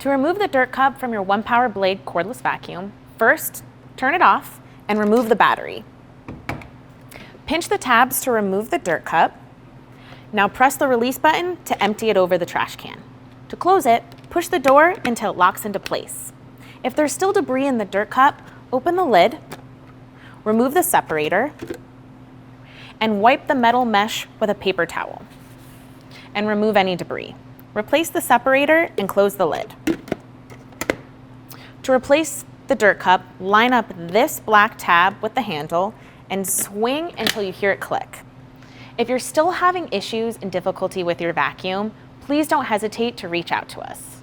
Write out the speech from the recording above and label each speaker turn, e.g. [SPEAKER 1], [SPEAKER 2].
[SPEAKER 1] To remove the dirt cup from your OnePWR Blade cordless vacuum, first turn it off and remove the battery. Pinch the tabs to remove the dirt cup. Now press the release button to empty it over the trash can. To close it, push the door until it locks into place. If there's still debris in the dirt cup, open the lid, remove the separator, and wipe the metal mesh with a paper towel, and remove any debris. Replace the separator and close the lid. To replace the dirt cup, line up this black tab with the handle and swing until you hear it click. If you're still having issues and difficulty with your vacuum, please don't hesitate to reach out to us.